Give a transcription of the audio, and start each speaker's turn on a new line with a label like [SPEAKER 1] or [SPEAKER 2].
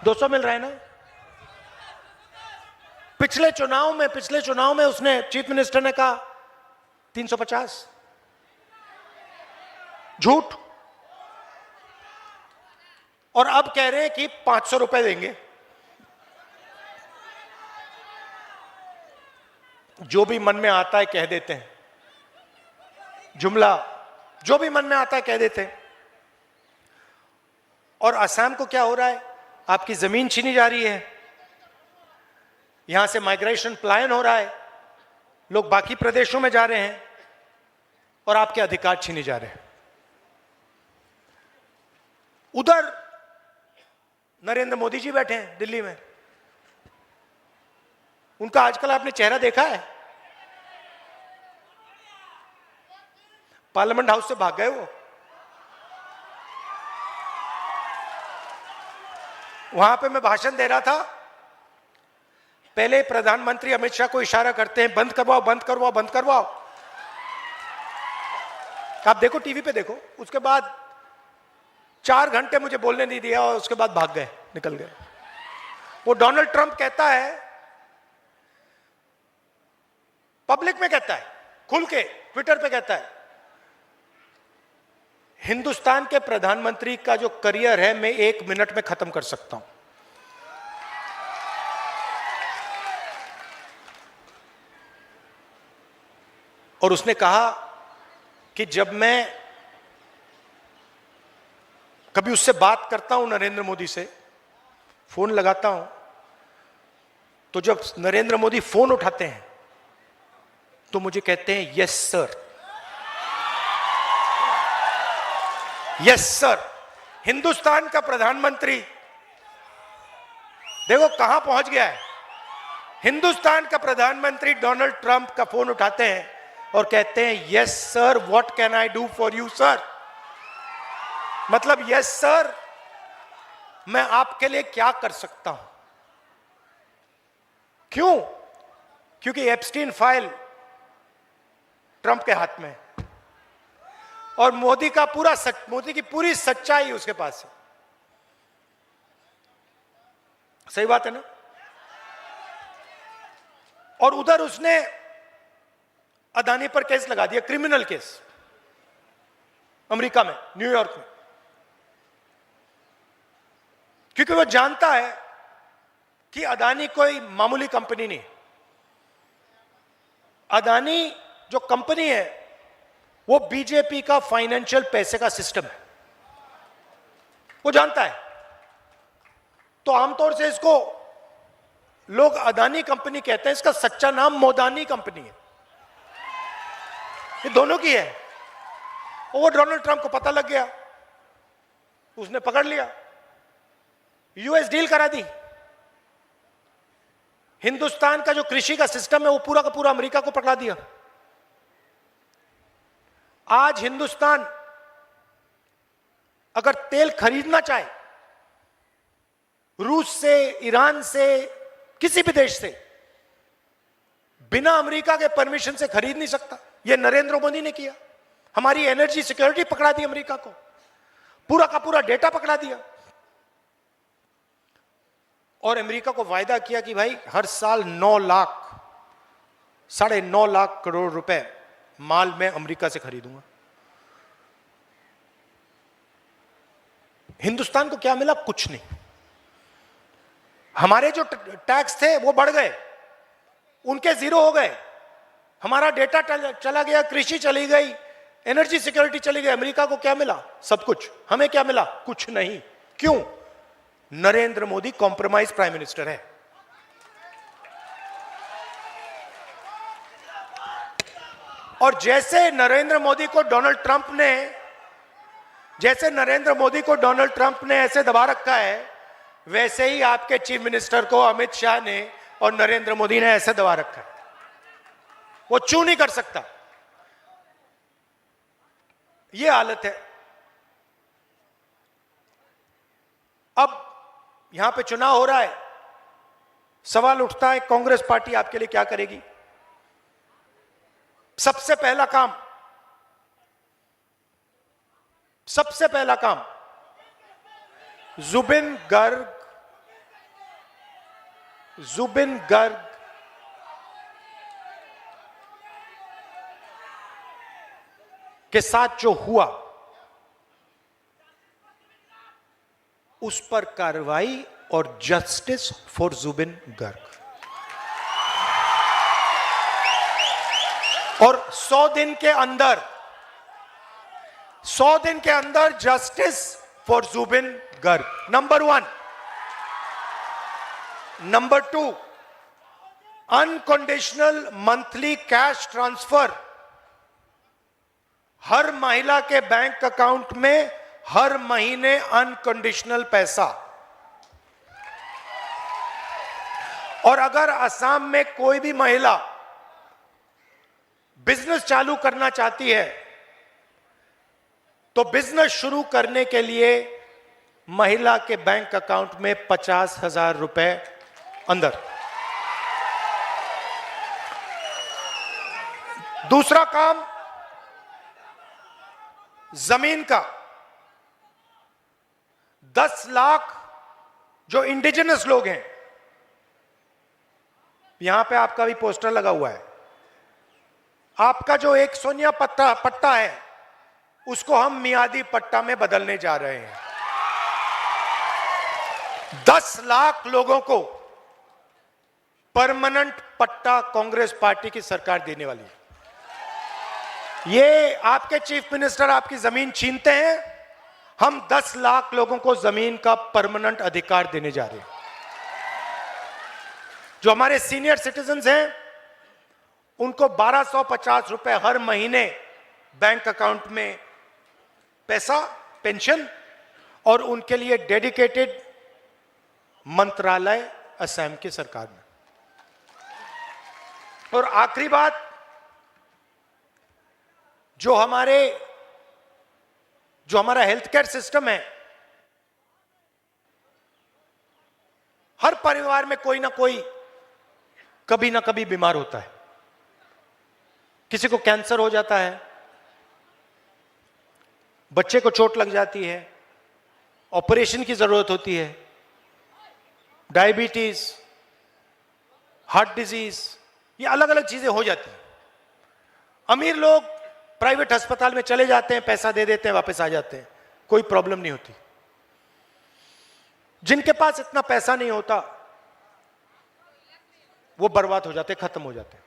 [SPEAKER 1] 200 मिल रहा है ना। पिछले चुनाव में उसने, चीफ मिनिस्टर ने कहा 350, झूठ। और अब कह रहे हैं कि 500 रुपए देंगे। जो भी मन में आता है कह देते हैं, जुमला जो भी मन में आता है कह देते हैं। और असम को क्या हो रहा है? आपकी जमीन छीनी जा रही है, यहां से माइग्रेशन पलायन हो रहा है, लोग बाकी प्रदेशों में जा रहे हैं और आपके अधिकार छीने जा रहे हैं। उधर नरेंद्र मोदी जी बैठे हैं दिल्ली में, उनका आजकल आपने चेहरा देखा है? पार्लियामेंट हाउस से भाग गए वो। वहां पे मैं भाषण दे रहा था, पहले प्रधानमंत्री अमित शाह को इशारा करते हैं बंद करवाओ बंद करवाओ बंद करवाओ। आप देखो, टीवी पे देखो। उसके बाद 4 घंटे मुझे बोलने नहीं दिया और उसके बाद भाग गए, निकल गए। वो डोनाल्ड ट्रंप कहता है, पब्लिक में कहता है, खुल के ट्विटर पे कहता है, हिंदुस्तान के प्रधानमंत्री का जो करियर है मैं 1 मिनट में खत्म कर सकता हूं। और उसने कहा कि जब मैं कभी उससे बात करता हूं, नरेंद्र मोदी से फोन लगाता हूं, तो जब नरेंद्र मोदी फोन उठाते हैं तो मुझे कहते हैं yes sir, yes sir. Hindustan का प्रधानमंत्री देखो कहां पहुंच गया है। हिंदुस्तान का प्रधानमंत्री डोनाल्ड ट्रंप का फोन उठाते हैं और कहते हैं yes sir, what can I do for you sir. मतलब यस सर, मैं आपके लिए क्या कर सकता हूं। क्यों? क्योंकि एप्स्टीन फाइल ट्रंप के हाथ में है और मोदी की पूरी सच्चाई उसके पास है। सही बात है ना? और उधर उसने अदानी पर केस लगा दिया, क्रिमिनल केस, अमेरिका में, न्यूयॉर्क में, क्योंकि वो जानता है कि अदानी कोई मामूली कंपनी नहीं। अदानी जो कंपनी है वो बीजेपी का फाइनेंशियल पैसे का सिस्टम है, वो जानता है। तो आमतौर से इसको लोग अदानी कंपनी कहते हैं, इसका सच्चा नाम मोदानी कंपनी है। ये दोनों की है। और वो डोनाल्ड ट्रंप को पता लग गया, उसने पकड़ लिया, यूएस डील करा दी। हिंदुस्तान का जो कृषि का सिस्टम है वो पूरा का पूरा अमेरिका को पकड़ा दिया। आज हिंदुस्तान अगर तेल खरीदना चाहे रूस से, ईरान से, किसी भी देश से, बिना अमेरिका के परमिशन से खरीद नहीं सकता। यह नरेंद्र मोदी ने किया। हमारी एनर्जी सिक्योरिटी पकड़ा दी अमेरिका को, पूरा का पूरा डेटा पकड़ा दिया। और अमेरिका को वायदा किया कि भाई हर साल 9 लाख, 9.5 लाख करोड़ रुपए माल मैं अमेरिका से खरीदूंगा। हिंदुस्तान को क्या मिला? कुछ नहीं। हमारे जो टैक्स थे वो बढ़ गए, उनके 0 हो गए। हमारा डेटा चला गया, कृषि चली गई, एनर्जी सिक्योरिटी चली गई। अमेरिका को क्या मिला? सब कुछ। हमें क्या मिला? कुछ नहीं। क्यों? Narendra Modi compromise prime minister है। और जैसे नरेंद्र मोदी को डोनाल्ड ट्रंप ने ऐसे दबा रखा है, वैसे ही आपके चीफ मिनिस्टर को अमित शाह ने और नरेंद्र मोदी ने ऐसे दबा रखा है। वो चू नहीं कर सकता। ये हालत है। अब यहां पे चुनाव हो रहा है, सवाल उठता है कांग्रेस पार्टी आपके लिए क्या करेगी? सबसे पहला काम जुबिन गर्ग जुबिन गर्ग के साथ जो हुआ उस पर कार्रवाई और जस्टिस फॉर जुबिन गर्ग। और 100 दिन के अंदर justice for Zubeen Garg, number 1। Number 2, unconditional monthly cash transfer हर महिला के बैंक अकाउंट में, हर महीने अनकंडीशनल पैसा। और अगर असम में कोई भी महिला बिजनेस चालू करना चाहती है तो बिजनेस शुरू करने के लिए महिला के बैंक अकाउंट में 50,000 रुपए अंदर। दूसरा काम जमीन का, 10 लाख जो इंडिजिनस लोग हैं, यहां पे आपका भी पोस्टर लगा हुआ है, आपका जो एक सोनिया पट्टा है उसको हम मियादी पट्टा में बदलने जा रहे हैं। 10 लाख लोगों को परमानेंट पट्टा कांग्रेस पार्टी की सरकार देने वाली है। ये आपके चीफ मिनिस्टर आपकी जमीन छीनते हैं, हम 10 लाख लोगों को जमीन का परमानेंट अधिकार देने जा रहे हैं। जो हमारे सीनियर सिटीजन्स हैं उनको 1250 रुपए हर महीने बैंक अकाउंट में पैसा, पेंशन, और उनके लिए डेडिकेटेड मंत्रालय असम की सरकार में। और आखिरी बात, जो हमारा हेल्थ केयर सिस्टम है, हर परिवार में कोई ना कोई कभी ना कभी बीमार होता है। किसी को कैंसर हो जाता है, बच्चे को चोट लग जाती है, ऑपरेशन की जरूरत होती है, डायबिटीज, हार्ट डिजीज, ये अलग अलग चीजें हो जाती हैं। अमीर लोग प्राइवेट अस्पताल में चले जाते हैं, पैसा दे देते हैं, वापस आ जाते हैं, कोई प्रॉब्लम नहीं होती। जिनके पास इतना पैसा नहीं होता वो बर्बाद हो जाते, खत्म हो जाते।